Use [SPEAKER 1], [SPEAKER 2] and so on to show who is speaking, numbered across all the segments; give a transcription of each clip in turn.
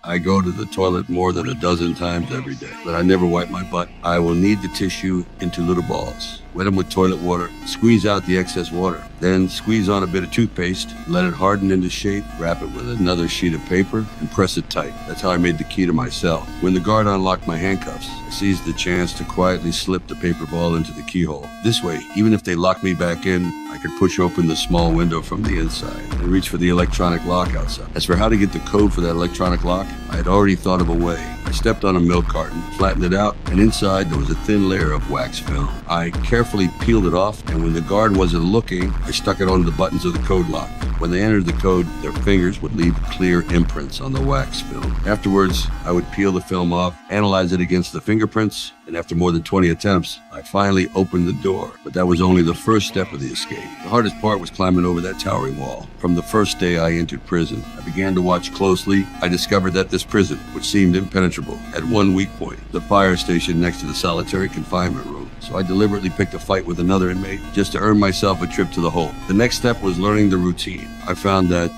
[SPEAKER 1] I go to the toilet more than a dozen times every day, but I never wipe my butt. I will knead the tissue into little balls, wet them with toilet water, squeeze out the excess water, then squeeze on a bit of toothpaste, let it harden into shape, wrap it with another sheet of paper, and press it tight. That's how I made the key to my cell. When the guard unlocked my handcuffs, I seized the chance to quietly slip the paper ball into the keyhole. This way, even if they locked me back in, I could push open the small window from the inside and reach for the electronic lock outside. As for how to get the code for that electronic lock, I had already thought of a way. I stepped on a milk carton, flattened it out, and inside there was a thin layer of wax film. I carefully peeled it off, and when the guard wasn't looking, I stuck it onto the buttons of the code lock. When they entered the code, their fingers would leave clear imprints on the wax film. Afterwards, I would peel the film off, analyze it against the fingerprints, and after more than 20 attempts, I finally opened the door. But that was only the first step of the escape. The hardest part was climbing over that towering wall. From the first day I entered prison, I began to watch closely. I discovered that this prison, which seemed impenetrable, had one weak point, the fire station next to the solitary confinement room. So I deliberately picked a fight with another inmate just to earn myself a trip to the hole. The next step was learning the routine. I found that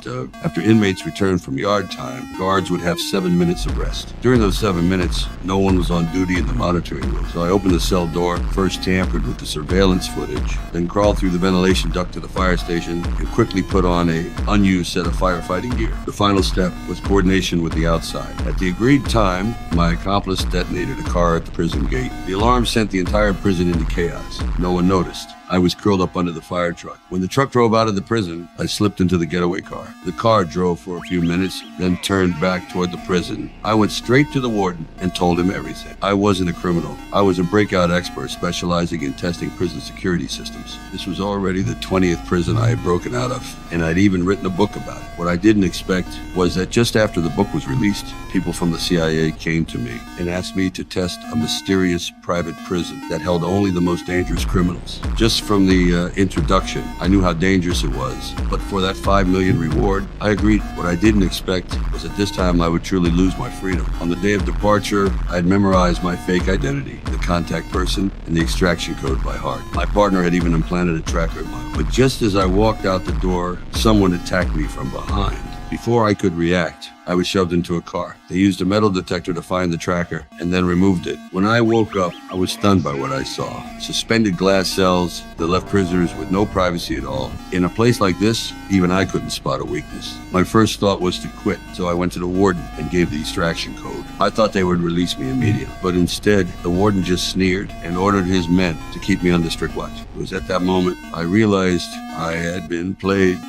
[SPEAKER 1] after inmates returned from yard time, guards would have 7 minutes of rest. During those 7 minutes, no one was on duty in the monitoring room. So I opened the cell door, first tampered with the surveillance footage, then crawled through the ventilation duct to the fire station and quickly put on an unused set of firefighting gear. The final step was coordination with the outside. At the agreed time, my accomplice detonated a car at the prison gate. The alarm sent the entire prison into chaos. No one noticed. I was curled up under the fire truck. When the truck drove out of the prison, I slipped into the getaway car. The car drove for a few minutes, then turned back toward the prison. I went straight to the warden and told him everything. I wasn't a criminal. I was a breakout expert specializing in testing prison security systems. This was already the 20th prison I had broken out of, and I'd even written a book about it. What I didn't expect was that just after the book was released, people from the CIA came to me and asked me to test a mysterious private prison that held only the most dangerous criminals. Just from the introduction, I knew how dangerous it was, but for that $5 million reward, I agreed. What I didn't expect was that this time I would truly lose my freedom. On the day of departure, I had memorized my fake identity, the contact person, and the extraction code by heart. My partner had even implanted a tracker in mine. But just as I walked out the door, someone attacked me from behind. Before I could react, I was shoved into a car. They used a metal detector to find the tracker and then removed it. When I woke up, I was stunned by what I saw. Suspended glass cells that left prisoners with no privacy at all. In a place like this, even I couldn't spot a weakness. My first thought was to quit, so I went to the warden and gave the extraction code. I thought they would release me immediately, but instead, the warden just sneered and ordered his men to keep me under strict watch. It was at that moment I realized I had been played.